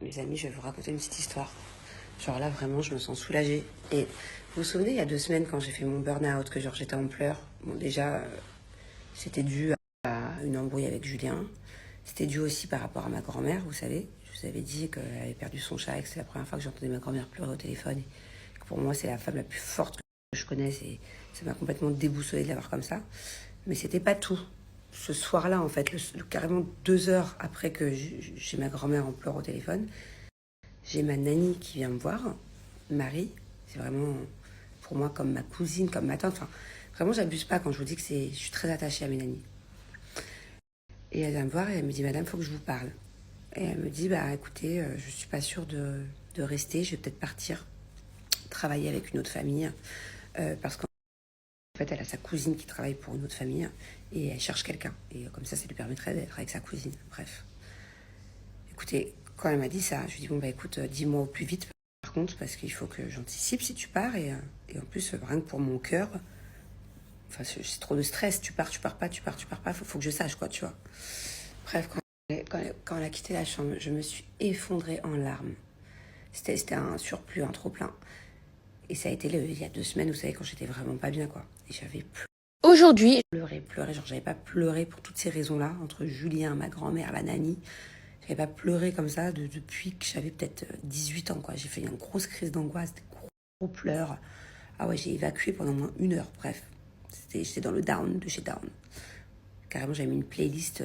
Les amis, je vais vous raconter une petite histoire. Genre là, vraiment, je me sens soulagée. Et vous vous souvenez, il y a 2 semaines, quand j'ai fait mon burn-out, que genre j'étais en pleurs. Bon, déjà, c'était dû à une embrouille avec Julien. C'était dû aussi par rapport à ma grand-mère, vous savez. Je vous avais dit qu'elle avait perdu son chat et que c'est la première fois que j'entendais ma grand-mère pleurer au téléphone. Et que pour moi, c'est la femme la plus forte que je connaisse. Et ça m'a complètement déboussolée de l'avoir comme ça. Mais c'était pas tout. Ce soir-là, en fait, carrément 2 heures après que j'ai ma grand-mère en pleurs au téléphone, j'ai ma nanny qui vient me voir, Marie. C'est vraiment pour moi comme ma cousine, comme ma tante. Enfin, vraiment, j'abuse pas quand je vous dis que je suis très attachée à mes nannies. Et elle vient me voir et elle me dit, Madame, il faut que je vous parle. Et elle me dit, bah écoutez, je suis pas sûre de rester, je vais peut-être partir travailler avec une autre famille. Parce qu'en fait, elle a sa cousine qui travaille pour une autre famille et elle cherche quelqu'un. Et comme ça lui permettrait d'être avec sa cousine. Bref. Écoutez, quand elle m'a dit ça, je lui ai dit, bon bah écoute, dis-moi au plus vite par contre, parce qu'il faut que j'anticipe si tu pars. Et en plus, rien que pour mon cœur, enfin c'est trop de stress, tu pars pas, faut que je sache quoi, tu vois. Bref, quand elle a quitté la chambre, je me suis effondrée en larmes. C'était un surplus, un trop plein. Et ça a été il y a 2 semaines, vous savez, quand j'étais vraiment pas bien, quoi. Et j'avais Aujourd'hui, pleuré, genre j'avais pas pleuré pour toutes ces raisons-là, entre Julien, ma grand-mère, la nanny. J'avais pas pleuré comme ça depuis que j'avais peut-être 18 ans, quoi. J'ai fait une grosse crise d'angoisse, des gros pleurs. Ah ouais, j'ai évacué pendant au moins 1 heure, bref. J'étais dans le down de chez Down. Carrément, j'avais mis une playlist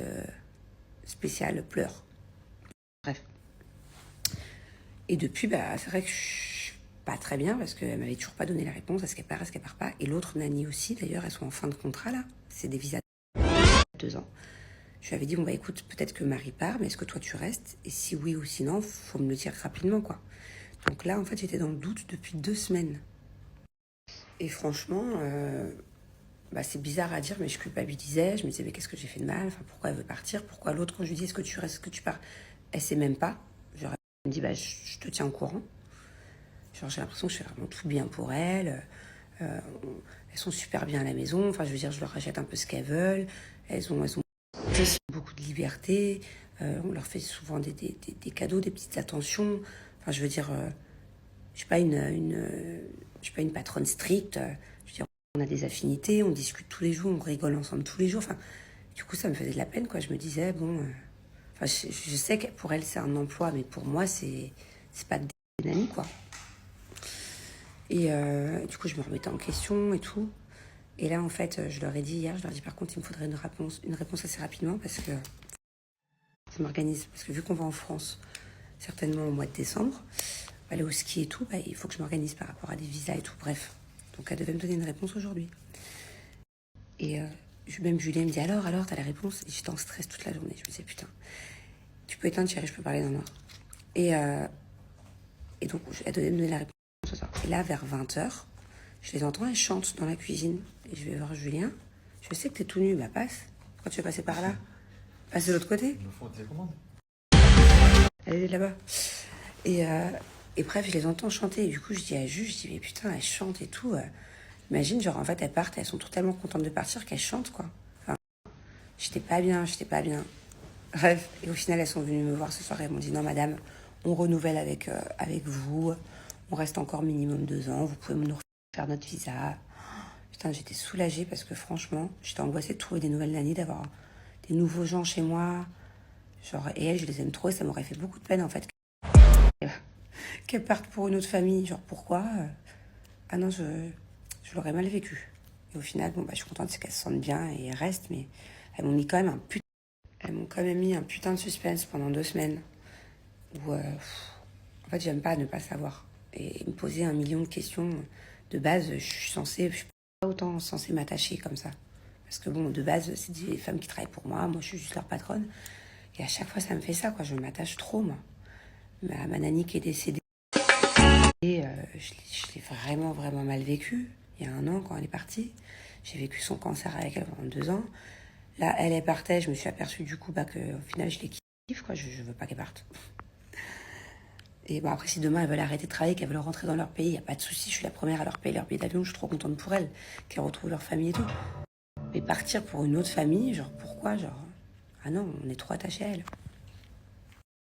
spéciale pleurs. Bref. Et depuis, bah, c'est vrai que je suis pas très bien parce qu'elle m'avait toujours pas donné la réponse. Est-ce qu'elle part, est-ce qu'elle part pas. Et l'autre nanny aussi, d'ailleurs, elles sont en fin de contrat là. C'est des visas de 2 ans. Je lui avais dit, bon bah écoute, peut-être que Marie part, mais est-ce que toi tu restes? Et si oui ou sinon, faut me le dire rapidement, quoi. Donc là, en fait, j'étais dans le doute depuis 2 semaines. Et franchement, bah, c'est bizarre à dire, mais je culpabilisais. Je me disais, mais qu'est-ce que j'ai fait de mal? Enfin, pourquoi elle veut partir? Pourquoi l'autre, quand je lui dis, est-ce que tu restes, est-ce que tu pars? Elle sait même pas. Genre, elle me dit, bah, je te tiens au courant. Genre, j'ai l'impression que je fais vraiment tout bien pour elles. Euh, elles sont super bien à la maison. Enfin, je veux dire, je leur rachète un peu ce qu'elles veulent. Elles ont beaucoup de liberté. On leur fait souvent des cadeaux, des petites attentions. Enfin, je veux dire, je suis pas je suis pas une patronne stricte. Je veux dire, on a des affinités, on discute tous les jours, on rigole ensemble tous les jours. Enfin, du coup, ça me faisait de la peine, quoi. Je me disais, bon, enfin, je sais que pour elle, c'est un emploi, mais pour moi, c'est pas des nannies, quoi. Et du coup, je me remettais en question et tout. Et là, en fait, je leur ai dit hier, je leur ai dit, par contre, il me faudrait une réponse assez rapidement parce que je m'organise. Parce que vu qu'on va en France, certainement au mois de décembre, aller au ski et tout, bah, il faut que je m'organise par rapport à des visas et tout. Bref. Donc, elle devait me donner une réponse aujourd'hui. Et même Julien me dit, alors, t'as la réponse? Et j'étais en stress toute la journée. Je me disais, putain, tu peux éteindre, chérie, je peux parler d'un noir. Et donc, elle devait me donner la réponse ce soir. Et là, vers 20h, je les entends, elles chantent dans la cuisine. Et je vais voir Julien. Je sais que t'es tout nu, bah passe. Pourquoi tu veux passer par là? Passe de l'autre côté. Ils me font des commandes. Elle est là-bas. Et, et bref, je les entends chanter. Et du coup, je dis à Jules, je dis, mais putain, elles chantent et tout. Imagine, genre, en fait, elles partent, elles sont tellement contentes de partir qu'elles chantent, quoi. Enfin, j'étais pas bien. Bref, et au final, elles sont venues me voir ce soir et elles m'ont dit, non, madame, on renouvelle avec vous. On reste encore minimum 2 ans. Vous pouvez nous refaire notre visa. Putain, j'étais soulagée parce que franchement, j'étais angoissée de trouver des nouvelles nannies, d'avoir des nouveaux gens chez moi. Genre, et elles, je les aime trop et ça m'aurait fait beaucoup de peine, en fait, qu'elles partent pour une autre famille. Genre, pourquoi? Ah non, je l'aurais mal vécu. Et au final, bon, bah, je suis contente, c'est qu'elles se sentent bien et elles restent, mais elles m'ont mis quand même elles m'ont quand même mis un putain de suspense pendant 2 semaines. Où, en fait, j'aime pas ne pas savoir. Et me poser 1 million de questions. De base, je suis pas autant censée m'attacher comme ça. Parce que bon, de base, c'est des femmes qui travaillent pour moi. Moi, je suis juste leur patronne. Et à chaque fois, ça me fait ça, quoi. Je m'attache trop, moi. Ma nanny qui est décédée, et je l'ai vraiment, vraiment mal vécu. Il y a 1 an, quand elle est partie. J'ai vécu son cancer avec elle pendant 2 ans. Là, elle partait. Je me suis aperçue, du coup, bah, qu'au final, je les kiffe, quoi. Je veux pas qu'elle parte. Et bon, après, si demain elles veulent arrêter de travailler, qu'elles veulent rentrer dans leur pays, il n'y a pas de souci, je suis la première à leur payer leur billet d'avion, je suis trop contente pour elles, qu'elles retrouvent leur famille et tout. Mais partir pour une autre famille, genre pourquoi? Genre, ah non, on est trop attachés à elles.